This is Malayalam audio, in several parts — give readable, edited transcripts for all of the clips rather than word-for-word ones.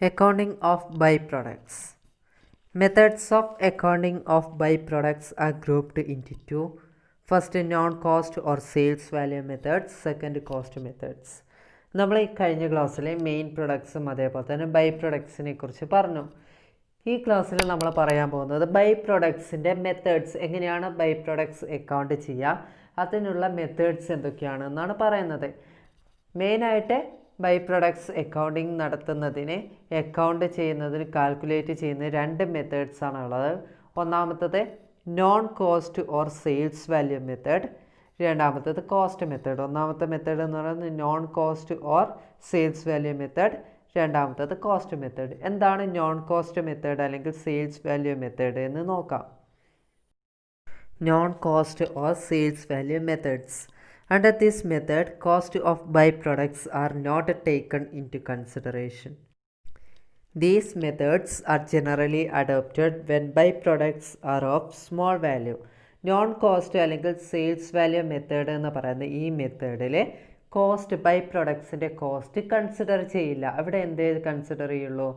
Accounting of byproducts. Methods of accounting of byproducts are grouped into two. First, non-cost or sales value methods. Second, cost methods. നമ്മൾ ഈ കഴിഞ്ഞ ക്ലാസ്സിലെ മെയിൻ പ്രൊഡക്ട്സും അതേപോലെ തന്നെ ബൈ പ്രൊഡക്ട്സിനെ കുറിച്ച് പറഞ്ഞു. ഈ ക്ലാസ്സിൽ നമ്മൾ പറയാൻ പോകുന്നത് ബൈ പ്രൊഡക്ട്സിൻ്റെ മെത്തേഡ്സ്, എങ്ങനെയാണ് ബൈ പ്രൊഡക്ട്സ് അക്കൗണ്ട് ചെയ്യുക, അതിനുള്ള മെത്തേഡ്സ് എന്തൊക്കെയാണെന്നാണ് പറയുന്നത്. മെയിനായിട്ട് ബൈ പ്രൊഡക്ട്സ് അക്കൗണ്ടിങ് നടത്തുന്നതിന് അക്കൗണ്ട് ചെയ്യുന്നതിന് കാൽക്കുലേറ്റ് ചെയ്യുന്ന രണ്ട് മെത്തേഡ്സാണ് ഉള്ളത്. ഒന്നാമത്തത് non cost or sales value method, രണ്ടാമത്തത് കോസ്റ്റ് മെത്തേഡ്. ഒന്നാമത്തെ മെത്തേഡ് എന്ന് പറയുന്നത് non cost or sales value method, രണ്ടാമത്തത് കോസ്റ്റ് മെത്തേഡ്. എന്താണ് നോൺ കോസ്റ്റ് മെത്തേഡ് അല്ലെങ്കിൽ സെയിൽസ് വാല്യൂ മെത്തേഡ് എന്ന് നോക്കാം. Non cost or sales value methods. Under this method, cost of byproducts are not taken into consideration. These methods are generally adopted when byproducts are of small value. Non cost അല്ലെങ്കിൽ സെയിൽസ് വാല്യൂ മെത്തേഡ് എന്ന് പറയുന്ന ഈ മെത്തേഡിൽ കോസ്റ്റ് ബൈ പ്രൊഡക്ട്സിൻ്റെ കോസ്റ്റ് കൺസിഡർ ചെയ്യില്ല. അവിടെ എന്തേ കൺസിഡർ ചെയ്യുള്ളൂ?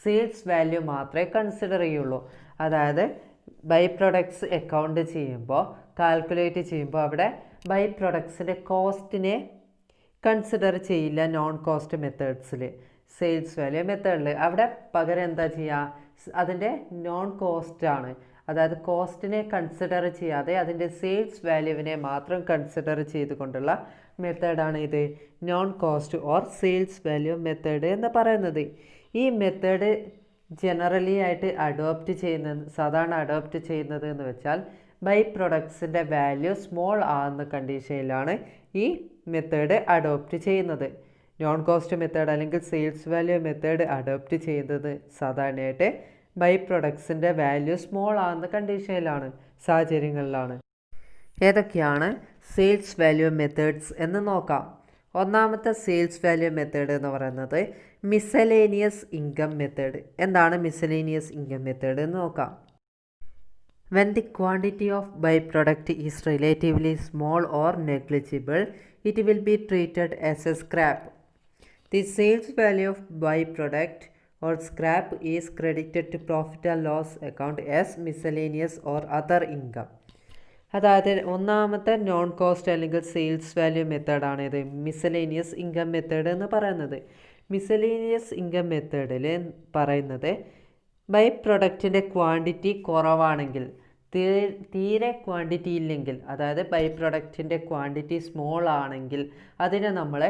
സെയിൽസ് വാല്യൂ മാത്രമേ കൺസിഡർ ചെയ്യുള്ളൂ. അതായത് ബൈ പ്രൊഡക്ട്സ് അക്കൗണ്ട് ചെയ്യുമ്പോൾ, കാൽക്കുലേറ്റ് ചെയ്യുമ്പോൾ അവിടെ ബൈ പ്രൊഡക്ട്സിൻ്റെ കോസ്റ്റിനെ കൺസിഡർ ചെയ്യില്ല. നോൺ കോസ്റ്റ് മെത്തേഡ്സിൽ, സെയിൽസ് വാല്യൂ മെത്തേഡിൽ അവിടെ പകരം എന്താ ചെയ്യുക? അതിൻ്റെ നോൺ കോസ്റ്റാണ്, അതായത് കോസ്റ്റിനെ കൺസിഡർ ചെയ്യാതെ അതിൻ്റെ സെയിൽസ് വാല്യൂവിനെ മാത്രം കൺസിഡർ ചെയ്തുകൊണ്ടുള്ള മെത്തേഡാണ് ഇത് non cost or sales value method എന്ന് പറയുന്നത്. ഈ മെത്തേഡ് ജനറലി ആയിട്ട് സാധാരണ അഡോപ്റ്റ് ചെയ്യുന്നത് എന്ന് വെച്ചാൽ ബൈ പ്രൊഡക്ട്സിൻ്റെ വാല്യൂ സ്മോൾ ആകുന്ന കണ്ടീഷനിലാണ് ഈ മെത്തേഡ് അഡോപ്റ്റ് ചെയ്യുന്നത്. നോൺ കോസ്റ്റ് മെത്തേഡ് അല്ലെങ്കിൽ സെയിൽസ് വാല്യൂ മെത്തേഡ് അഡോപ്റ്റ് ചെയ്യുന്നത് സാധാരണയായിട്ട് ബൈ പ്രൊഡക്ട്സിൻ്റെ വാല്യൂ സ്മോൾ ആകുന്ന കണ്ടീഷനിലാണ്, സാഹചര്യങ്ങളിലാണ്. ഏതൊക്കെയാണ് സെയിൽസ് വാല്യൂ മെത്തേഡ്സ് എന്ന് നോക്കാം. ഒന്നാമത്തെ സെയിൽസ് വാല്യൂ മെത്തേഡ് എന്ന് പറയുന്നത് മിസലേനിയസ് ഇൻകം മെത്തേഡ്. എന്താണ് മിസലേനിയസ് ഇൻകം മെത്തേഡ് എന്ന് നോക്കാം. When the quantity of byproduct is relatively small or negligible, it will be treated as a scrap. The sales value of byproduct or scrap is credited to profit and loss account as miscellaneous or other income. അതായത് ഒന്നാമത്തെ നോൺ കോസ്റ്റ് അല്ലെങ്കിൽ സെയിൽസ് വാല്യൂ മെത്തേഡാണ് ഇത് മിസലേനിയസ് ഇൻകം മെത്തേഡ് എന്ന് പറയുന്നത്. മിസലേനിയസ് ഇൻകം മെത്തേഡിൽ പറയുന്നത് ബൈ പ്രൊഡക്റ്റിൻ്റെ ക്വാണ്ടിറ്റി കുറവാണെങ്കിൽ, തീരെ ക്വാണ്ടിറ്റി ഇല്ലെങ്കിൽ, അതായത് ബൈ പ്രൊഡക്റ്റിൻ്റെ ക്വാണ്ടിറ്റി സ്മോൾ ആണെങ്കിൽ അതിനെ നമ്മൾ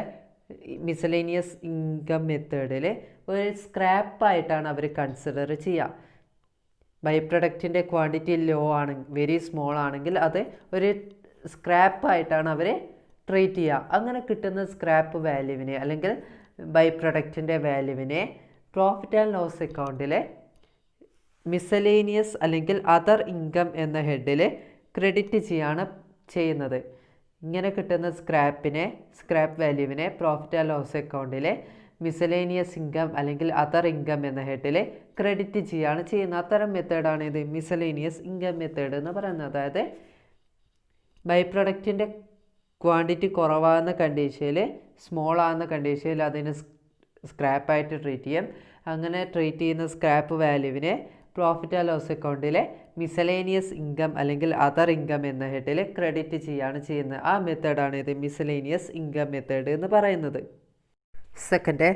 മിസലേനിയസ് ഇൻകം മെത്തേഡിൽ ഒരു സ്ക്രാപ്പായിട്ടാണ് അവർ കൺസിഡർ ചെയ്യുക. ബൈ പ്രൊഡക്റ്റിൻ്റെ ക്വാണ്ടിറ്റി ലോ ആണെങ്കിൽ, വെരി സ്മോൾ ആണെങ്കിൽ അത് ഒരു സ്ക്രാപ്പായിട്ടാണ് അവർ ട്രീറ്റ് ചെയ്യുക. അങ്ങനെ കിട്ടുന്ന സ്ക്രാപ്പ് വാല്യൂവിനെ അല്ലെങ്കിൽ ബൈ പ്രൊഡക്റ്റിൻ്റെ വാല്യൂവിനെ പ്രോഫിറ്റ് ആൻഡ് ലോസ് അക്കൗണ്ടിലെ മിസലേനിയസ് അല്ലെങ്കിൽ അതർ ഇൻകം എന്ന ഹെഡിൽ ക്രെഡിറ്റ് ചെയ്യുന്നത്. ഇങ്ങനെ കിട്ടുന്ന സ്ക്രാപ്പ് വാല്യൂവിനെ പ്രോഫിറ്റ് ആൻഡ് ലോസ് അക്കൗണ്ടിലെ മിസലേനിയസ് ഇൻകം അല്ലെങ്കിൽ അതർ ഇൻകം എന്ന ഹെഡിൽ ക്രെഡിറ്റ് ചെയ്യുന്നത്. അത്തരം മെത്തേഡാണ് ഇത് മിസലേനിയസ് ഇൻകം മെത്തേഡ് എന്ന് പറയുന്നത്. അതായത് ബൈ പ്രൊഡക്റ്റിൻ്റെ ക്വാണ്ടിറ്റി കുറവാകുന്ന കണ്ടീഷനിൽ, സ്മോൾ ആകുന്ന കണ്ടീഷനിൽ അതിന് സ്ക്രാപ്പായിട്ട് ട്രീറ്റ് ചെയ്യും. അങ്ങനെ ട്രീറ്റ് ചെയ്യുന്ന സ്ക്രാപ്പ് വാല്യൂവിനെ പ്രോഫിറ്റ് ആൻഡ് ലോസ് അക്കൗണ്ടിലെ മിസലേനിയസ് ഇൻകം അല്ലെങ്കിൽ അതർ ഇൻകം എന്ന ഹെഡിൽ ക്രെഡിറ്റ് ചെയ്യുന്നത്. ആ മെത്തേഡാണ് ഇത് മിസലേനിയസ് ഇൻകം മെത്തേഡ് എന്ന് പറയുന്നത്. Second,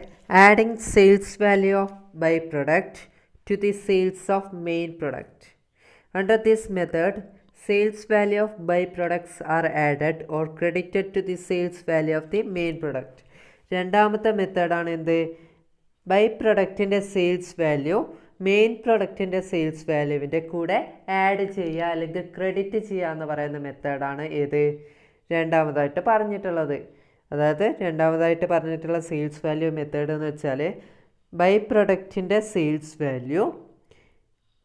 adding sales value of by product to the sales of main product. Under this method, sales value of by products are added or credited to the sales value of the main product. രണ്ടാമത്തെ മെത്തേഡാണ് എന്ത്? ബൈ പ്രൊഡക്റ്റിൻ്റെ സെയിൽസ് വാല്യൂ മെയിൻ പ്രൊഡക്റ്റിൻ്റെ സെയിൽസ് വാല്യൂവിൻ്റെ കൂടെ ആഡ് ചെയ്യുക അല്ലെങ്കിൽ ക്രെഡിറ്റ് ചെയ്യുക എന്ന് പറയുന്ന മെത്തേഡാണ് ഏത്? രണ്ടാമതായിട്ട് പറഞ്ഞിട്ടുള്ളത്. അതായത് രണ്ടാമതായിട്ട് പറഞ്ഞിട്ടുള്ള സെയിൽസ് വാല്യൂ മെത്തേഡ് എന്ന് വെച്ചാൽ ബൈ പ്രൊഡക്റ്റിൻ്റെ സെയിൽസ് വാല്യൂ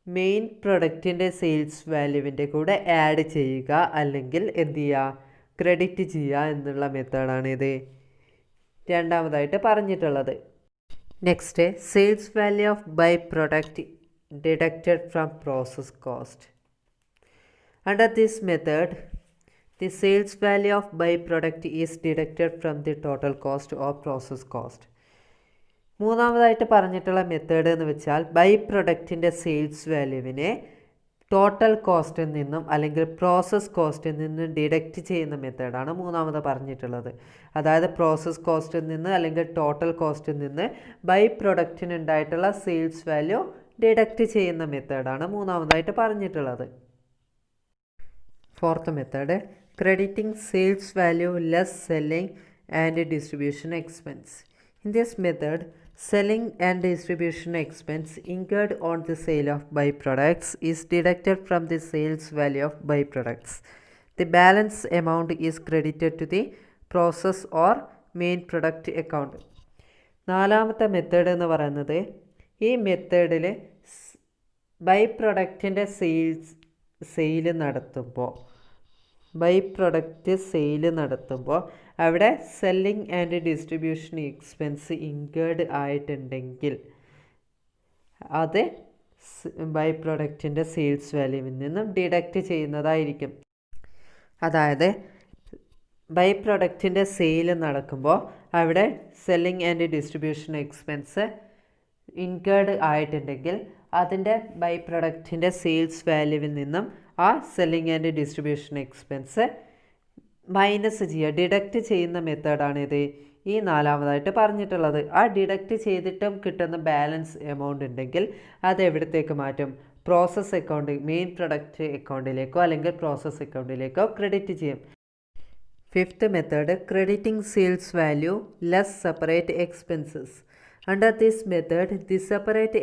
മെയിൻ പ്രൊഡക്റ്റിൻ്റെ സെയിൽസ് വാല്യൂവിൻ്റെ കൂടെ ആഡ് ചെയ്യുക അല്ലെങ്കിൽ എന്ത് ചെയ്യുക? ക്രെഡിറ്റ് ചെയ്യുക എന്നുള്ള മെത്തേഡാണ് ഇത് രണ്ടാമതായിട്ട് പറഞ്ഞിട്ടുള്ളത്. Next, sales value of by product deducted from process cost. Under this method, the sales value of byproduct is deducted from the total cost or process cost. മൂന്നാമതായിട്ട് പറഞ്ഞിട്ടുള്ള മെത്തേഡ് എന്ന് വെച്ചാൽ ബൈ പ്രൊഡക്റ്റിൻ്റെ സെയിൽസ് വാല്യൂവിനെ ടോട്ടൽ കോസ്റ്റിൽ നിന്നും അല്ലെങ്കിൽ പ്രോസസ് കോസ്റ്റിൽ നിന്നും ഡിഡക്റ്റ് ചെയ്യുന്ന മെത്തേഡാണ് മൂന്നാമത് പറഞ്ഞിട്ടുള്ളത്. അതായത് പ്രോസസ് കോസ്റ്റിൽ നിന്ന് അല്ലെങ്കിൽ ടോട്ടൽ കോസ്റ്റിൽ നിന്ന് ബൈ പ്രൊഡക്റ്റിന് ഉണ്ടായിട്ടുള്ള സെയിൽസ് വാല്യൂ ഡിഡക്റ്റ് ചെയ്യുന്ന മെത്തേഡാണ് മൂന്നാമതായിട്ട് പറഞ്ഞിട്ടുള്ളത്. Fourth method crediting sales value less selling and distribution expense. In this method, selling and distribution expense incurred on the sale of byproducts is deducted from the sales value of byproducts. The balance amount is credited to the process or main product account. നാലാമത്തെ മെത്തേഡ് എന്ന് പറയുന്നത് ഈ മെത്തേഡിൽ ബൈ പ്രൊഡക്റ്റിൻ്റെ സെയിൽ നടത്തുമ്പോൾ അവിടെ selling and distribution expense incurred ആയിട്ടുണ്ടെങ്കിൽ അത് ബൈ പ്രൊഡക്റ്റിൻ്റെ സെയിൽസ് വാല്യൂവിൽ നിന്നും ഡിഡക്റ്റ് ചെയ്യുന്നതായിരിക്കും. അതായത് ബൈ പ്രൊഡക്റ്റിൻ്റെ സെയിൽ നടക്കുമ്പോൾ അവിടെ selling and distribution expense incurred ആയിട്ടുണ്ടെങ്കിൽ അതിൻ്റെ ബൈ പ്രൊഡക്റ്റിൻ്റെ സെയിൽസ് വാല്യൂവിൽ നിന്നും ആ selling and distribution expense minus ചെയ്യുക, ഡിഡക്റ്റ് ചെയ്യുന്ന മെത്തേഡാണിത് ഈ നാലാമതായിട്ട് പറഞ്ഞിട്ടുള്ളത്. ആ ഡിഡക്റ്റ് ചെയ്തിട്ടും കിട്ടുന്ന ബാലൻസ് എമൗണ്ട് ഉണ്ടെങ്കിൽ അത് എവിടത്തേക്ക് മാറ്റും? പ്രോസസ് അക്കൗണ്ട്, മെയിൻ പ്രൊഡക്റ്റ് അക്കൗണ്ടിലേക്കോ അല്ലെങ്കിൽ പ്രോസസ് അക്കൗണ്ടിലേക്കോ ക്രെഡിറ്റ് ചെയ്യും. Fifth method crediting sales value less separate expenses. Under this method, the separate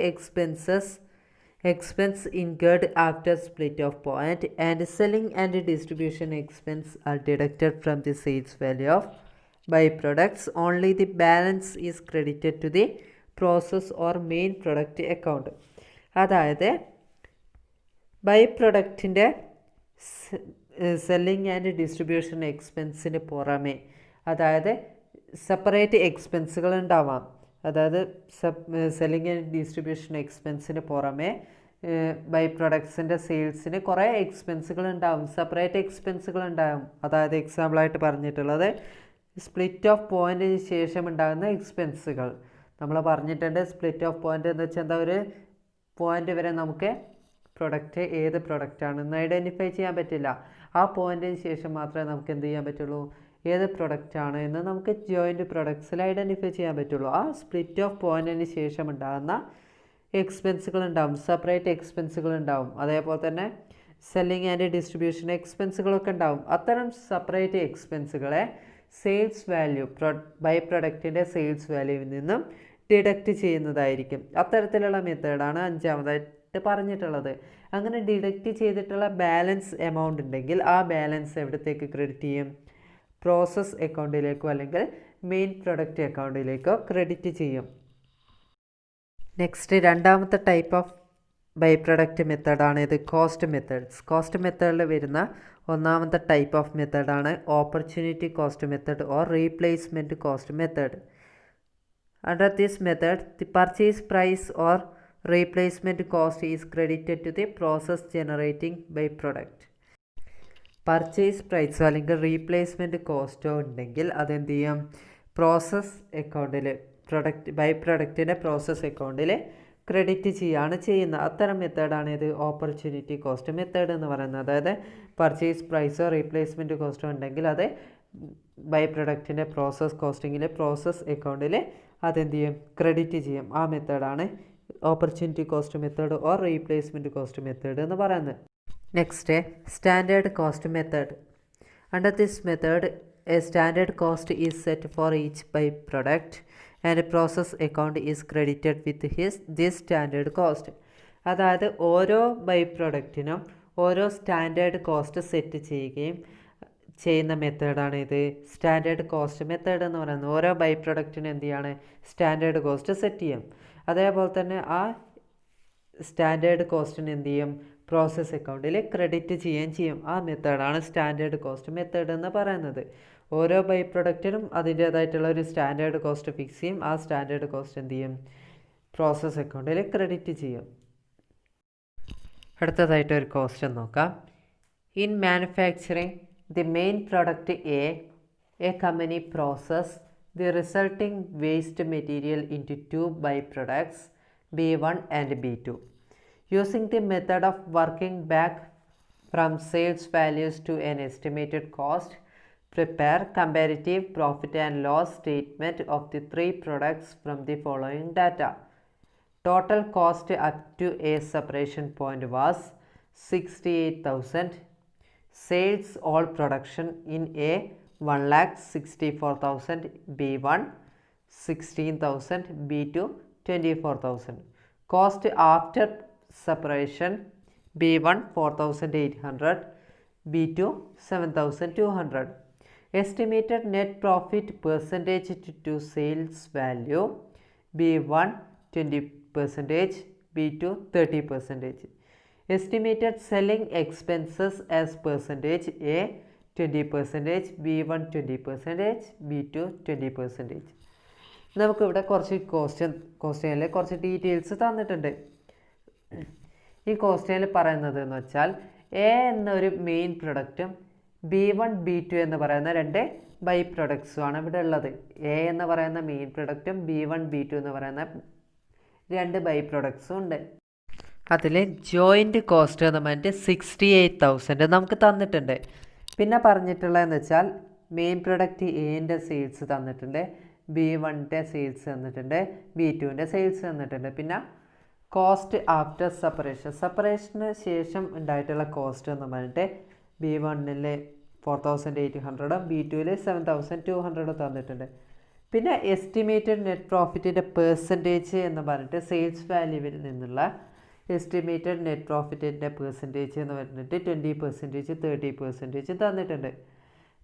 expense incurred after split of point and selling and distribution expense are deducted from the sales value of byproducts. Only the balance is credited to the process or main product account. അതായത് ബൈ പ്രൊഡക്റ്റിൻ്റെ സെല്ലിംഗ് ആൻഡ് ഡിസ്ട്രിബ്യൂഷൻ എക്സ്പെൻസിന് പുറമേ, അതായത് സെപ്പറേറ്റ് എക്സ്പെൻസുകൾ ഉണ്ടാവാം. അതായത് സെല്ലിംഗ് ആൻഡ് ഡിസ്ട്രിബ്യൂഷൻ എക്സ്പെൻസിന് പുറമെ ബൈ പ്രൊഡക്ട്സിൻ്റെ സെയിൽസിന് കുറേ എക്സ്പെൻസുകൾ ഉണ്ടാവും, സെപ്പറേറ്റ് എക്സ്പെൻസുകൾ ഉണ്ടാവും. അതായത് എക്സാമ്പിളായിട്ട് പറഞ്ഞിട്ടുള്ളത് സ്പ്ലിറ്റ് ഓഫ് പോയിൻറ്റിന് ശേഷം ഉണ്ടാകുന്ന എക്സ്പെൻസുകൾ. നമ്മൾ പറഞ്ഞിട്ടുണ്ട് സ്പ്ലിറ്റ് ഓഫ് പോയിൻ്റ് എന്ന് വെച്ചാൽ എന്താ, ഒരു പോയിൻ്റ് വരെ നമുക്ക് പ്രൊഡക്റ്റ് ഏത് പ്രൊഡക്റ്റാണെന്ന് ഐഡൻറ്റിഫൈ ചെയ്യാൻ പറ്റില്ല. ആ പോയിൻറ്റിന് ശേഷം മാത്രമേ നമുക്ക് എന്ത് ചെയ്യാൻ പറ്റുള്ളൂ, ഏത് പ്രൊഡക്റ്റാണ് എന്ന് നമുക്ക് ജോയിൻറ്റ് പ്രൊഡക്ട്സിൽ ഐഡൻറ്റിഫൈ ചെയ്യാൻ പറ്റുള്ളൂ. ആ സ്പ്ലിറ്റ് ഓഫ് പോയിൻറ്റിന് ശേഷം ഉണ്ടാകുന്ന എക്സ്പെൻസുകൾ ഉണ്ടാവും, സെപ്പറേറ്റ് എക്സ്പെൻസുകൾ ഉണ്ടാവും. അതേപോലെ തന്നെ സെല്ലിംഗ് ആൻഡ് ഡിസ്ട്രിബ്യൂഷൻ എക്സ്പെൻസുകളൊക്കെ ഉണ്ടാവും. അത്തരം സെപ്പറേറ്റ് എക്സ്പെൻസുകളെ സെയിൽസ് വാല്യൂ ബൈ പ്രൊഡക്റ്റിൻ്റെ സെയിൽസ് വാല്യൂവിൽ നിന്നും ഡിഡക്റ്റ് ചെയ്യുന്നതായിരിക്കും. അത്തരത്തിലുള്ള മെത്തേഡാണ് അഞ്ചാമതായിട്ട് പറഞ്ഞിട്ടുള്ളത്. അങ്ങനെ ഡിഡക്റ്റ് ചെയ്തിട്ടുള്ള ബാലൻസ് എമൗണ്ട് ഉണ്ടെങ്കിൽ ആ ബാലൻസ് എവിടത്തേക്ക് ക്രെഡിറ്റ് ചെയ്യും? പ്രോസസ് അക്കൗണ്ടിലേക്കോ അല്ലെങ്കിൽ മെയിൻ പ്രൊഡക്റ്റ് അക്കൗണ്ടിലേക്കോ ക്രെഡിറ്റ് ചെയ്യും. നെക്സ്റ്റ് രണ്ടാമത്തെ ടൈപ്പ് ഓഫ് ബൈ പ്രൊഡക്റ്റ് മെത്തേഡാണ് ഇത് കോസ്റ്റ് മെത്തേഡ്സ്. കോസ്റ്റ് മെത്തേഡിൽ വരുന്ന ഒന്നാമത്തെ ടൈപ്പ് ഓഫ് മെത്തേഡാണ് opportunity cost method or replacement cost method. Under this method the purchase price or replacement cost is credited to the process generating by product. Purchase പ്രൈസോ അല്ലെങ്കിൽ റീപ്ലേസ്മെൻറ്റ് കോസ്റ്റോ ഉണ്ടെങ്കിൽ അതെന്ത് ചെയ്യാം? പ്രോസസ് അക്കൗണ്ടിൽ ബൈ പ്രൊഡക്റ്റിൻ്റെ പ്രോസസ് അക്കൗണ്ടിൽ ക്രെഡിറ്റ് ചെയ്യുകയാണ് ചെയ്യുന്നത്. അത്തരം മെത്തേഡാണ് ഇത് ഓപ്പർച്യൂണിറ്റി കോസ്റ്റ് മെത്തേഡ് എന്ന് പറയുന്നത്. അതായത് പർച്ചേസ് പ്രൈസോ റീപ്ലേസ്മെൻറ്റ് കോസ്റ്റോ ഉണ്ടെങ്കിൽ അത് ബൈ പ്രൊഡക്റ്റിൻ്റെ പ്രോസസ് കോസ്റ്റിങ്ങിൽ പ്രോസസ് അക്കൗണ്ടിൽ അതെന്ത് ചെയ്യും? ക്രെഡിറ്റ് ചെയ്യും. ആ മെത്തേഡാണ് opportunity cost method or replacement cost method എന്ന് പറയുന്നത്. Next, standard cost method. Under this method, a standard cost is set for each byproduct and a process account is credited with this standard cost. അതായത് ഓരോ ബൈ പ്രൊഡക്റ്റിനും ഓരോ സ്റ്റാൻഡേർഡ് കോസ്റ്റ് സെറ്റ് ചെയ്യുന്ന മെത്തേഡാണ് ഇത് സ്റ്റാൻഡേർഡ് കോസ്റ്റ് മെത്തേഡ് എന്ന് പറയുന്നത്. ഓരോ ബൈ പ്രൊഡക്റ്റിനും എന്ത് ചെയ്യാണ്? സ്റ്റാൻഡേർഡ് കോസ്റ്റ് സെറ്റ് ചെയ്യും. അതേപോലെ തന്നെ ആ സ്റ്റാൻഡേർഡ് കോസ്റ്റിന് എന്ത് ചെയ്യും? പ്രോസസ് അക്കൗണ്ടിൽ ക്രെഡിറ്റ് ചെയ്യുകയും ചെയ്യും. ആ മെത്തേഡാണ് സ്റ്റാൻഡേർഡ് കോസ്റ്റ് മെത്തേഡ് എന്ന് പറയുന്നത്. ഓരോ ബൈ പ്രൊഡക്റ്റിനും അതിൻ്റേതായിട്ടുള്ള ഒരു സ്റ്റാൻഡേർഡ് കോസ്റ്റ് ഫിക്സ് ചെയ്യും. ആ സ്റ്റാൻഡേർഡ് കോസ്റ്റ് എന്ത് ചെയ്യും? പ്രോസസ് അക്കൗണ്ടിൽ ക്രെഡിറ്റ് ചെയ്യും. അടുത്തതായിട്ട് ഒരു ക്വസ്റ്റ്യൻ നോക്കാം. In manufacturing the main product A company process the resulting waste material into two byproducts B1 and B2. Using the method of working back from sales values to an estimated cost, prepare comparative profit and loss statement of the three products from the following data. Total cost up to a separation point was 68,000. Sales all production in A 1,64,000, B1 16,000, B2 24,000. Cost after separation B1 4,800, B2 7,200. Estimated net profit percentage to sales value B1 20%, B2 30%. Estimated selling expenses as percentage A 20%, B1 20%, B2 20%. നമുക്കിവിടെ കുറച്ച് ക്വസ്റ്റ്യനിൽ കുറച്ച് ഡീറ്റെയിൽസ് തന്നിട്ടുണ്ട്. ഈ ക്വസ്റ്റ്യനിൽ പറയുന്നത് എന്ന് വെച്ചാൽ എ എന്നൊരു മെയിൻ പ്രൊഡക്റ്റും B1 B2 എന്ന് പറയുന്ന രണ്ട് ബൈ പ്രൊഡക്ട്സുമാണ് ഇവിടെ ഉള്ളത്. എ എന്ന് പറയുന്ന മെയിൻ പ്രൊഡക്റ്റും B1 B2 എന്ന് പറയുന്ന രണ്ട് ബൈ പ്രൊഡക്ട്സും ഉണ്ട്. അതിൽ ജോയിൻറ്റ് കോസ്റ്റ് എന്ന് പറഞ്ഞിട്ട് 68,000 നമുക്ക് തന്നിട്ടുണ്ട്. പിന്നെ പറഞ്ഞിട്ടുള്ളതെന്ന് വെച്ചാൽ മെയിൻ പ്രൊഡക്റ്റ് എൻ്റെ സെയിൽസ് തന്നിട്ടുണ്ട്, B1ൻ്റെ സെയിൽസ് തന്നിട്ടുണ്ട്, B2ൻ്റെ സെയിൽസ് തന്നിട്ടുണ്ട്. പിന്നെ കോസ്റ്റ് ആഫ്റ്റർ സെപ്പറേഷന് ശേഷം ഉണ്ടായിട്ടുള്ള കോസ്റ്റ് എന്ന് പറഞ്ഞിട്ട് B1ൽ 4,800, B2ൽ 7,200 തന്നിട്ടുണ്ട്. പിന്നെ എസ്റ്റിമേറ്റഡ് നെറ്റ് പ്രോഫിറ്റിൻ്റെ പെർസെൻറ്റേജ് എന്ന് പറഞ്ഞിട്ട് സെയിൽസ് വാല്യൂവിൽ നിന്നുള്ള എസ്റ്റിമേറ്റഡ് നെറ്റ് പ്രോഫിറ്റിൻ്റെ പെർസെൻറ്റേജ് എന്ന് പറഞ്ഞിട്ട് 20%, 30% തന്നിട്ടുണ്ട്.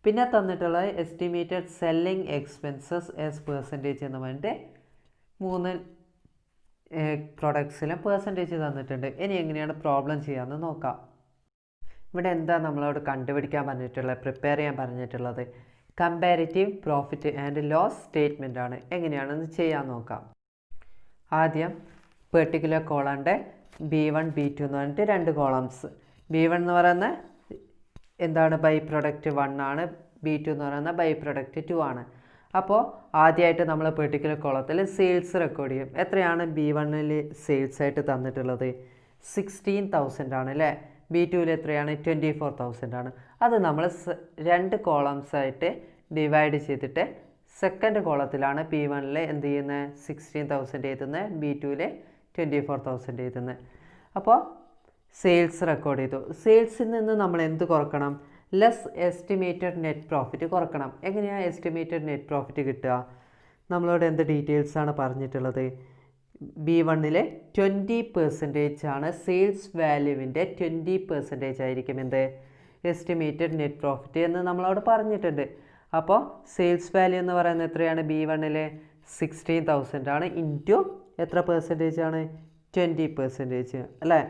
പിന്നെ തന്നിട്ടുള്ള estimated selling expenses as percentage എന്ന് പറഞ്ഞിട്ട് 3 പ്രൊഡക്ട്സിലും പെർസെൻറ്റേജ് തന്നിട്ടുണ്ട്. ഇനി എങ്ങനെയാണ് പ്രോബ്ലം ചെയ്യാമെന്ന് നോക്കാം. ഇവിടെ എന്താ നമ്മളോട് കണ്ടുപിടിക്കാൻ പറഞ്ഞിട്ടുള്ളത്, പ്രിപ്പയർ ചെയ്യാൻ പറഞ്ഞിട്ടുള്ളത് comparative profit and loss statement ആണ്. എങ്ങനെയാണെന്ന് ചെയ്യാൻ നോക്കാം. ആദ്യം പെർട്ടിക്കുലർ കോളൻ്റെ B1 B2 എന്ന് പറഞ്ഞിട്ട് രണ്ട് കോളംസ്. B1 എന്ന് പറയുന്ന എന്താണ് ബൈ പ്രൊഡക്റ്റ് 1 ആണ്, B2 എന്ന് പറയുന്ന ബൈ പ്രൊഡക്റ്റ് 2 ആണ്. അപ്പോൾ ആദ്യമായിട്ട് നമ്മൾ പെർട്ടിക്കുലർ കോളത്തിൽ സെയിൽസ് റെക്കോർഡ് ചെയ്യും. എത്രയാണ് B1ൽ സെയിൽസ് ആയിട്ട് തന്നിട്ടുള്ളത്? 16,000 ആണ് അല്ലേ. B2ൽ എത്രയാണ്? 24,000 ആണ്. അത് നമ്മൾ രണ്ട് കോളംസ് ആയിട്ട് ഡിവൈഡ് ചെയ്തിട്ട് സെക്കൻഡ് കോളത്തിലാണ് B1ൽ എന്ത് ചെയ്യുന്നത്? 16,000 എഴുതുന്നത്, B2ൽ 24,000 എഴുതുന്നത്. അപ്പോൾ സെയിൽസ് റെക്കോർഡ് ചെയ്തു. സെയിൽസിൽ നിന്ന് നമ്മൾ എന്ത് കുറക്കണം? ലെസ് എസ്റ്റിമേറ്റഡ് നെറ്റ് പ്രോഫിറ്റ് കുറക്കണം. എങ്ങനെയാണ് എസ്റ്റിമേറ്റഡ് നെറ്റ് പ്രോഫിറ്റ് കിട്ടുക? നമ്മളോട് എന്ത് ഡീറ്റെയിൽസാണ് പറഞ്ഞിട്ടുള്ളത്? B1ൽ 20% ആണ് സെയിൽസ് വാല്യൂവിൻ്റെ 20% ആയിരിക്കും എന്ത് എസ്റ്റിമേറ്റഡ് നെറ്റ് പ്രോഫിറ്റ് എന്ന് നമ്മളോട് പറഞ്ഞിട്ടുണ്ട്. അപ്പോൾ സെയിൽസ് വാല്യൂ എന്ന് പറയുന്നത് എത്രയാണ്? B1ൽ 16,000 ആണ്, ഇൻറ്റു എത്ര പെർസെൻറ്റേജ് ആണ്? 20% അല്ലേ.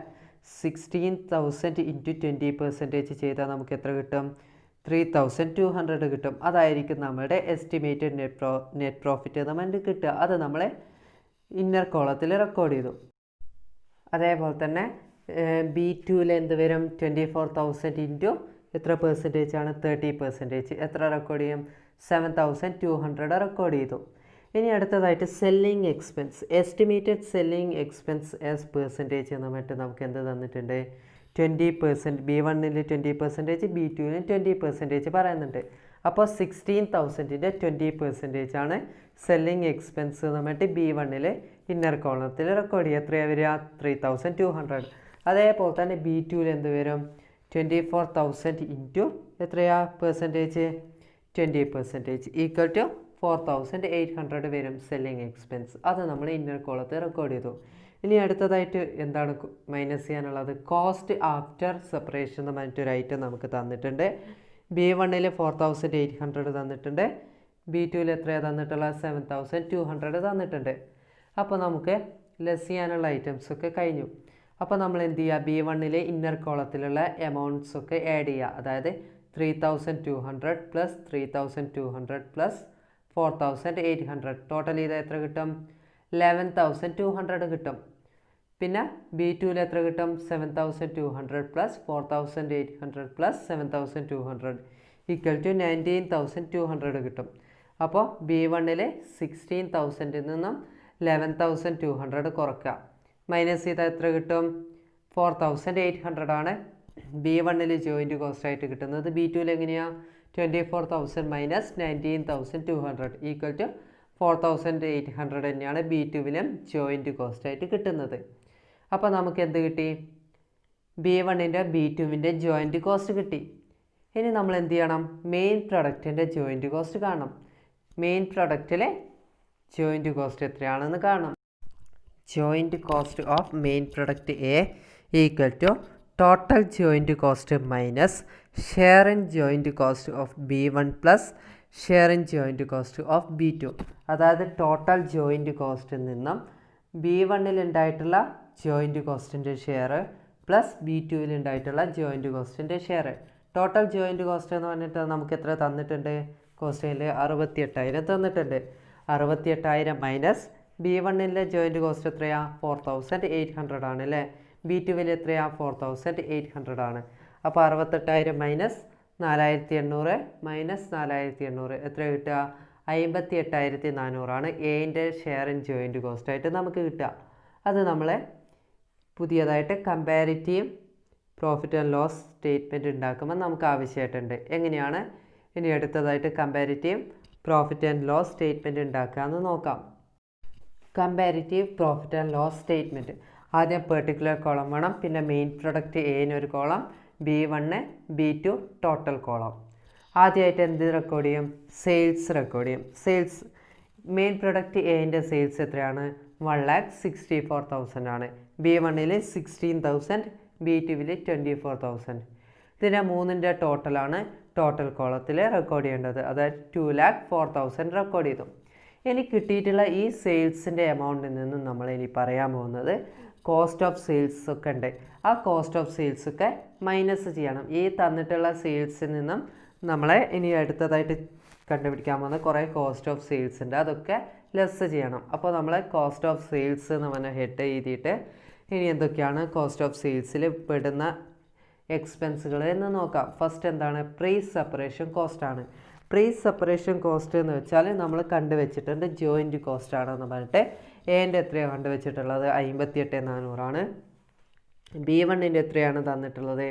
16,000 ഇൻറ്റു 20% ചെയ്താൽ നമുക്ക് എത്ര കിട്ടും? 3,200 കിട്ടും. അതായിരിക്കും നമ്മുടെ എസ്റ്റിമേറ്റഡ് നെറ്റ് പ്രോഫിറ്റ് എന്ന് പറഞ്ഞിട്ട് കിട്ടുക. അത് നമ്മൾ ഇന്നർ കോളത്തിൽ റെക്കോർഡ് ചെയ്തു. അതേപോലെ തന്നെ B2ൽ എന്ത് വരും? 24,000 ഇൻറ്റു എത്ര പെർസെൻറ്റേജ് ആണ്? 30%. എത്ര റെക്കോർഡ് ചെയ്യും? 7,200 റെക്കോർഡ് ചെയ്തു. ഇനി അടുത്തതായിട്ട് selling expense. Estimated selling expense as percentage എന്ന് പറഞ്ഞിട്ട് നമുക്ക് എന്ത് തന്നിട്ടുണ്ട്? 20%. B1ൽ 20%, B2ൽ 20% പറയുന്നുണ്ട്. അപ്പോൾ 16,000ൻ്റെ 20% ആണ് സെല്ലിംഗ് എക്സ്പെൻസ് എന്ന് പറഞ്ഞിട്ട് B1ൽ ഇന്നർ കോളത്തിൽ റെക്കോർഡ് ചെയ്യുക. എത്രയാണ് വരിക? 3,200. അതേപോലെ തന്നെ B2ൽ എന്ത് വരും? 24,000 ഇൻറ്റു എത്രയാ പെർസെൻറ്റേജ്? 20% ഈക്വൽ ടു 4,800 വരും സെല്ലിംഗ് എക്സ്പെൻസ്. അത് നമ്മൾ ഇന്നർ കോളത്തിൽ റെക്കോർഡ് ചെയ്തു. ഇനി അടുത്തതായിട്ട് എന്താണ് മൈനസ് ചെയ്യാനുള്ളത്? കോസ്റ്റ് ആഫ്റ്റർ സെപ്പറേഷൻ എന്ന് പറഞ്ഞിട്ടൊരു ഐറ്റം നമുക്ക് തന്നിട്ടുണ്ട്. B1ൽ 4,800 തന്നിട്ടുണ്ട്, B2ൽ എത്രയാണ് തന്നിട്ടുള്ളത്? 7,200 തന്നിട്ടുണ്ട്. അപ്പോൾ നമുക്ക് ലെസ് ചെയ്യാനുള്ള ഐറ്റംസൊക്കെ കഴിഞ്ഞു. അപ്പോൾ നമ്മൾ എന്ത് ചെയ്യുക? B1ൽ ഇന്നർ കോളത്തിലുള്ള എമൗണ്ട്സൊക്കെ ആഡ് ചെയ്യുക. അതായത് 3,200 പ്ലസ് 3,200 പ്ലസ് 4,800 ടോട്ടൽ ചെയ്താൽ എത്ര കിട്ടും? 11,200 കിട്ടും. പിന്നെ B2ൽ എത്ര കിട്ടും? 7,200 പ്ലസ് 4,800 പ്ലസ് 7,200 ഈക്വൽ ടു 19,200 കിട്ടും. അപ്പോൾ B1 16,000 നിന്നും 11,200 കുറക്കുക. മൈനസ് ചെയ്താൽ എത്ര കിട്ടും? 4,800 ആണ് B1 ജോയിൻറ്റ് കോസ്റ്റ് ആയിട്ട് കിട്ടുന്നത്. B2 എങ്ങനെയാണ്? 24,000 മൈനസ് 19,200 ഈക്വൽ ടു 4,800 തന്നെയാണ് B2 ജോയിൻറ്റ് കോസ്റ്റ് ആയിട്ട് കിട്ടുന്നത്. അപ്പോൾ നമുക്ക് എന്ത് കിട്ടി? B1 B2 ജോയിൻറ്റ് കോസ്റ്റ് കിട്ടി. ഇനി നമ്മൾ എന്ത് ചെയ്യണം? മെയിൻ പ്രൊഡക്റ്റിൻ്റെ ജോയിൻറ്റ് കോസ്റ്റ് കാണണം. മെയിൻ പ്രൊഡക്റ്റിലെ ജോയിൻറ്റ് കോസ്റ്റ് എത്രയാണെന്ന് കാണണം. Joint cost of main product A equal to total joint cost minus share in joint cost of B1 plus share in joint cost of B2. അതായത് ടോട്ടൽ ജോയിൻറ്റ് കോസ്റ്റിൽ നിന്നും B1 ഉണ്ടായിട്ടുള്ള ജോയിൻറ്റ് കോസ്റ്റിൻ്റെ ഷെയർ പ്ലസ് B2 ഉണ്ടായിട്ടുള്ള ജോയിൻറ്റ് കോസ്റ്റിൻ്റെ ഷെയർ. ടോട്ടൽ ജോയിൻറ്റ് കോസ്റ്റ് എന്ന് പറഞ്ഞിട്ട് നമുക്ക് എത്ര തന്നിട്ടുണ്ട്? കോസ്റ്റിൽ 68,000 തന്നിട്ടുണ്ട്. 68,000 മൈനസ് B1 ജോയിൻറ്റ് കോസ്റ്റ് എത്രയാണ്? 4,800 ആണ് അല്ലേ? B2 എത്രയാണ്? 4,800 ആണ്. അപ്പോൾ 68,000 മൈനസ് 4,800 മൈനസ് 4,800 എത്ര കിട്ടുക? 58,400 ആണ് എൻ്റെ ഷെയർ ഇൻ ജോയിൻറ്റ് കോസ്റ്റ് ആയിട്ട് നമുക്ക് കിട്ടുക. അത് നമ്മളെ പുതിയതായിട്ട് comparative profit and loss statement ഉണ്ടാക്കുമ്പോൾ നമുക്ക് ആവശ്യമായിട്ടുണ്ട്. എങ്ങനെയാണ് ഇനി അടുത്തതായിട്ട് comparative profit and loss statement ഉണ്ടാക്കാമെന്ന് നോക്കാം. Comparative profit and loss statement ആദ്യം പെർട്ടിക്കുലർ കോളം വേണം, പിന്നെ മെയിൻ പ്രൊഡക്റ്റ് എനൊരു column, B1 B2 total column. ആദ്യമായിട്ട് എന്ത് റെക്കോർഡ് ചെയ്യും? സെയിൽസ് റെക്കോർഡ് ചെയ്യും. സെയിൽസ് മെയിൻ പ്രൊഡക്റ്റ് എൻ്റെ സെയിൽസ് എത്രയാണ്? 1,64,000 ആണ്. B1 16,000, B2 24,000. ഇതിനെ മൂന്നിൻ്റെ ടോട്ടലാണ് ടോട്ടൽ കോളത്തിൽ റെക്കോർഡ് ചെയ്യേണ്ടത്. അതായത് 2,04,000 റെക്കോർഡ് ചെയ്തു. ഇനി കിട്ടിയിട്ടുള്ള ഈ സെയിൽസിൻ്റെ എമൗണ്ടിൽ നിന്നും നമ്മൾ ഇനി പറയാൻ പോകുന്നത് കോസ്റ്റ് ഓഫ് സെയിൽസ് ഒക്കെ ഉണ്ട്. ആ കോസ്റ്റ് ഓഫ് സെയിൽസ് ഒക്കെ മൈനസ് ചെയ്യണം. ഈ തന്നിട്ടുള്ള സെയിൽസിൽ നിന്നും നമ്മളെ ഇനി അടുത്തതായിട്ട് കണ്ടുപിടിക്കാൻ പോകുന്ന കുറേ കോസ്റ്റ് ഓഫ് സെയിൽസ് ഉണ്ട്, അതൊക്കെ ലെസ് ചെയ്യണം. അപ്പോൾ നമ്മൾ കോസ്റ്റ് ഓഫ് സെയിൽസ് എന്ന് പറഞ്ഞ ഹെഡ് എഴുതിയിട്ട് ഇനി എന്തൊക്കെയാണ് കോസ്റ്റ് ഓഫ് സെയിൽസിൽ പെടുന്ന എക്സ്പെൻസുകൾ എന്ന് നോക്കാം. ഫസ്റ്റ് എന്താണ്? പ്രീ സെപ്പറേഷൻ കോസ്റ്റ് ആണ്. പ്രീ സെപ്പറേഷൻ കോസ്റ്റ് എന്ന് വെച്ചാൽ നമ്മൾ കണ്ടുവച്ചിട്ടുണ്ട് ജോയിൻറ്റ് കോസ്റ്റ് ആണെന്ന് പറഞ്ഞിട്ട്. എൻ്റെ എത്രയാണ് കണ്ടുവച്ചിട്ടുള്ളത്? 58,400 ആണ്. B1 എത്രയാണ് തന്നിട്ടുള്ളത്?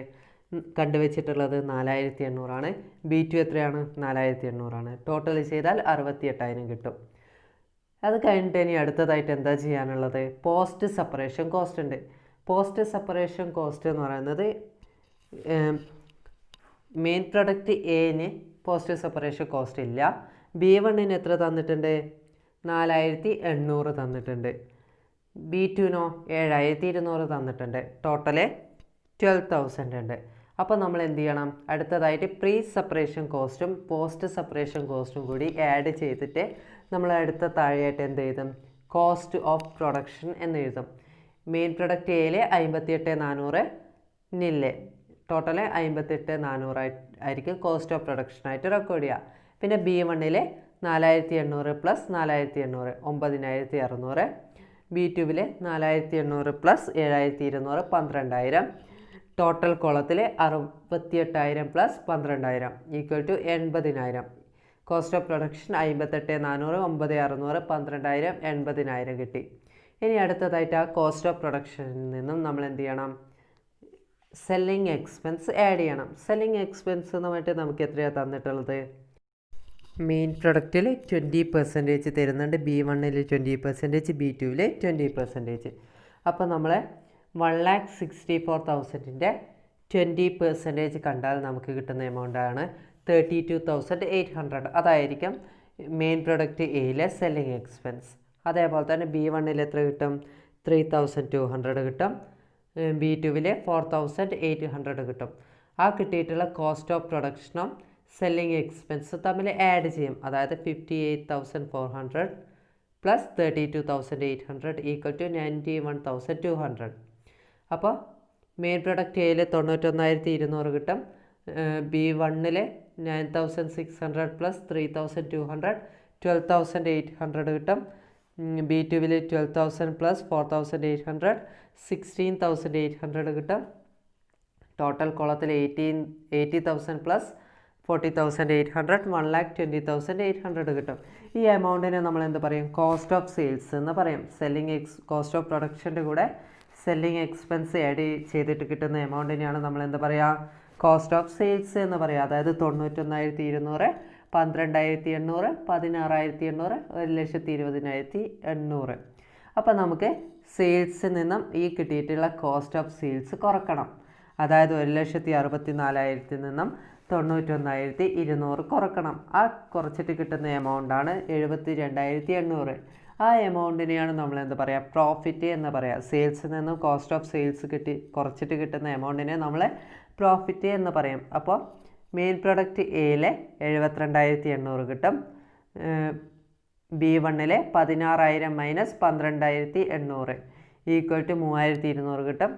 കണ്ടുവച്ചിട്ടുള്ളത് 4,800 ആണ്. B2 എത്രയാണ്? 4,800 ആണ്. ടോട്ടൽ ചെയ്താൽ 68,000 കിട്ടും. അത് കഴിഞ്ഞിട്ട് ഇനി അടുത്തതായിട്ട് എന്താ ചെയ്യാനുള്ളത്? പോസ്റ്റ് സെപ്പറേഷൻ കോസ്റ്റ് ഉണ്ട്. പോസ്റ്റ് സെപ്പറേഷൻ കോസ്റ്റ് എന്ന് പറയുന്നത് മെയിൻ പ്രൊഡക്റ്റ് എന് പോസ്റ്റ് സെപ്പറേഷൻ കോസ്റ്റ് ഇല്ല. B1 എത്ര തന്നിട്ടുണ്ട്? 4,800 തന്നിട്ടുണ്ട്. B2 7,200 തന്നിട്ടുണ്ട്. ടോട്ടല് 12,000 ഉണ്ട്. അപ്പോൾ നമ്മൾ എന്ത് ചെയ്യണം? അടുത്തതായിട്ട് പ്രീ സെപ്പറേഷൻ കോസ്റ്റും പോസ്റ്റ് സെപ്പറേഷൻ കോസ്റ്റും കൂടി ആഡ് ചെയ്തിട്ട് നമ്മൾ അടുത്ത താഴെയായിട്ട് എന്ത് എഴുതും? കോസ്റ്റ് ഓഫ് പ്രൊഡക്ഷൻ എന്ന് എഴുതും. മെയിൻ പ്രൊഡക്റ്റ് എയിൽ 58,400 നില്ലേ ടോട്ടല് 58,400 ആയിരിക്കും കോസ്റ്റ് ഓഫ് പ്രൊഡക്ഷനായിട്ട് റെക്കോർഡ് ചെയ്യുക. പിന്നെ B1 4,800 plus 4,800 9,600. B2 4,800 plus 7,200 12,000. Total കോളത്തിൽ 68,000 plus 12,000 equal to 80,000. Cost of production 58,400 9,600 12,000 80,000 കിട്ടി. ഇനി അടുത്തതായിട്ട് ആ കോസ്റ്റ് ഓഫ് പ്രൊഡക്ഷനിൽ നിന്നും നമ്മൾ എന്ത് ചെയ്യണം? സെല്ലിംഗ് എക്സ്പെൻസ് ആഡ് ചെയ്യണം. സെല്ലിംഗ് എക്സ്പെൻസ് എന്ന് പറഞ്ഞിട്ട് നമുക്ക് എത്രയാണ് തന്നിട്ടുള്ളത്? മെയിൻ പ്രൊഡക്റ്റിൽ 20% തരുന്നുണ്ട്. B1 20%, B2 20%. അപ്പോൾ നമ്മൾ 1,64,000 20% കണ്ടാൽ നമുക്ക് കിട്ടുന്ന എമൗണ്ടാണ് 32,800. അതായിരിക്കും മെയിൻ പ്രൊഡക്റ്റ് എയിലെ സെല്ലിംഗ് എക്സ്പെൻസ്. അതേപോലെ തന്നെ B1 എത്ര കിട്ടും? 3,200 കിട്ടും. B2 4,800 കിട്ടും. ആ കിട്ടിയിട്ടുള്ള കോസ്റ്റ് ഓഫ് പ്രൊഡക്ഷനും സെല്ലിംഗ് എക്സ്പെൻസ് തമ്മിൽ ആഡ് ചെയ്യും. അതായത് 58,400 പ്ലസ് 32,800 ഈക്വൽ ടു 91,200. അപ്പോൾ മെയിൻ പ്രൊഡക്റ്റ് എയിൽ 91,200 കിട്ടും. B1 9,600 പ്ലസ് 3,200 12,800 കിട്ടും. B2 12,000 പ്ലസ് 4,800 16,800 കിട്ടും. ടോട്ടൽ കോളത്തിൽ 80,000 പ്ലസ് 40,800, 1,20,800 കിട്ടും. ഈ എമൗണ്ടിനെ നമ്മൾ എന്ത് പറയും? കോസ്റ്റ് ഓഫ് സെയിൽസ് എന്ന് പറയും. കോസ്റ്റ് ഓഫ് പ്രൊഡക്ഷൻ്റെ കൂടെ സെല്ലിംഗ് എക്സ്പെൻസ് ആഡ് ചെയ്തിട്ട് കിട്ടുന്ന എമൗണ്ടിനെയാണ് നമ്മൾ എന്ത് പറയുക? കോസ്റ്റ് ഓഫ് സെയിൽസ് എന്ന് പറയുക. അതായത് 91,200, 12,800, 16,800, 1,20,800. അപ്പോൾ നമുക്ക് സെയിൽസിൽ നിന്നും ഈ കിട്ടിയിട്ടുള്ള കോസ്റ്റ് ഓഫ് സെയിൽസ് കുറക്കണം. അതായത് 1,64,000 നിന്നും 91,200 കുറക്കണം. ആ കുറച്ചിട്ട് കിട്ടുന്ന എമൗണ്ടാണ് 72,800. ആ എമൗണ്ടിനെയാണ് നമ്മൾ എന്ത് പറയുക? പ്രോഫിറ്റ് എന്ന് പറയുക. സെയിൽസിൽ നിന്നും കോസ്റ്റ് ഓഫ് സെയിൽസ് കുറച്ചിട്ട് കിട്ടുന്ന എമൗണ്ടിനെ നമ്മൾ പ്രോഫിറ്റ് എന്ന് പറയും. അപ്പോൾ മെയിൻ പ്രൊഡക്റ്റ് എയിലെ 72,800 കിട്ടും. B1-ലെ 16,000 മൈനസ് 12,800 ഈക്വൽ ടു 3,200 കിട്ടും.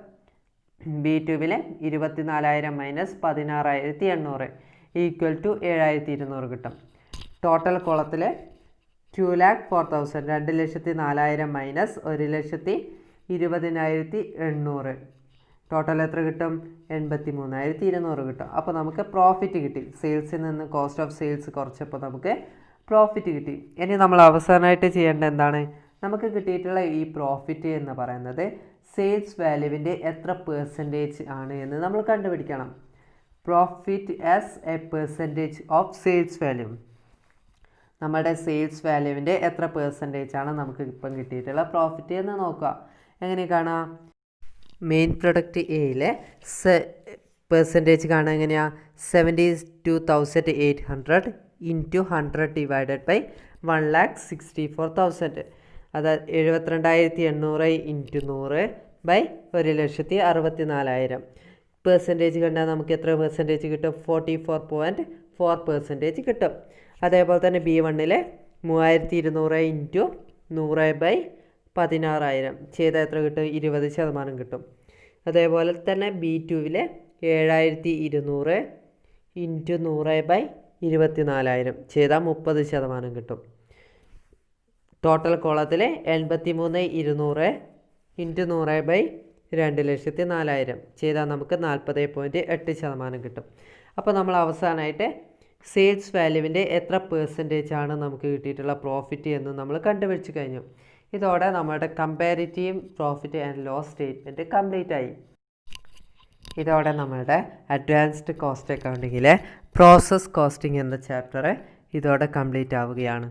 B2-ലെ 24,000 മൈനസ് 16,800 ഈക്വൽ ടു 7,200 കിട്ടും. ടോട്ടൽ കോളത്തിൽ 2,04,000 2,04,000 മൈനസ് 1,20,800 ടോട്ടൽ എത്ര കിട്ടും? 83,200 കിട്ടും. അപ്പോൾ നമുക്ക് പ്രോഫിറ്റ് കിട്ടി. സെയിൽസിൽ നിന്ന് കോസ്റ്റ് ഓഫ് സെയിൽസ് കുറച്ചപ്പോൾ നമുക്ക് പ്രോഫിറ്റ് കിട്ടി. ഇനി നമ്മൾ അവസാനമായിട്ട് ചെയ്യേണ്ടത് എന്താണ്? നമുക്ക് കിട്ടിയിട്ടുള്ള ഈ പ്രോഫിറ്റ് എന്ന് പറയുന്നത് സെയിൽസ് വാല്യൂവിൻ്റെ എത്ര പെർസെൻറ്റേജ് ആണ് എന്ന് നമ്മൾ കണ്ടുപിടിക്കണം. Profit as A percentage of sales value. നമ്മുടെ സെയിൽസ് വാല്യൂവിൻ്റെ എത്ര പെർസെൻറ്റേജ് ആണ് നമുക്ക് ഇപ്പം കിട്ടിയിട്ടുള്ള പ്രോഫിറ്റ് എന്ന് നോക്കുക. എങ്ങനെ കാണാം? മെയിൻ പ്രൊഡക്റ്റ് എയിലെ പെർസെൻറ്റേജ് കാണാൻ എങ്ങനെയാണ്? 72,800 ഇൻറ്റു 100 ഡിവൈഡഡ് ബൈ 1,64,000. അതായത് 72,800 ഇൻറ്റു 100 ബൈ 1,64,000. പെർസെൻറ്റേജ് കണ്ടാൽ നമുക്ക് എത്ര പെർസെൻറ്റേജ് കിട്ടും? 44.4% കിട്ടും. അതേപോലെ തന്നെ B1-ലെ 3,200 ഇൻറ്റു 100 ബൈ 16,000 ചെയ്താൽ എത്ര കിട്ടും? 20% കിട്ടും. അതേപോലെ തന്നെ B2-ലെ 7,200 ഇൻറ്റു 100 ബൈ 24,000 ചെയ്താൽ 30% കിട്ടും. ടോട്ടൽ കോളത്തിൽ 83,200 ഇൻറ്റു 100 ബൈ 2,04,000 ചെയ്താൽ നമുക്ക് 40.8% കിട്ടും. അപ്പോൾ നമ്മൾ അവസാനമായിട്ട് സെയിൽസ് വാല്യൂവിൻ്റെ എത്ര പെർസെൻറ്റേജ് ആണ് നമുക്ക് കിട്ടിയിട്ടുള്ള പ്രോഫിറ്റ് എന്ന് നമ്മൾ കണ്ടുപിടിച്ച് കഴിഞ്ഞു. ഇതോടെ നമ്മുടെ comparative profit and loss statement complete ആയി. ഇതോടെ നമ്മളുടെ അഡ്വാൻസ്ഡ് കോസ്റ്റ് അക്കൗണ്ടിങ്ങിലെ പ്രോസസ് കോസ്റ്റിംഗ് എന്ന ചാപ്റ്റർ ഇതോടെ കംപ്ലീറ്റ് ആവുകയാണ്.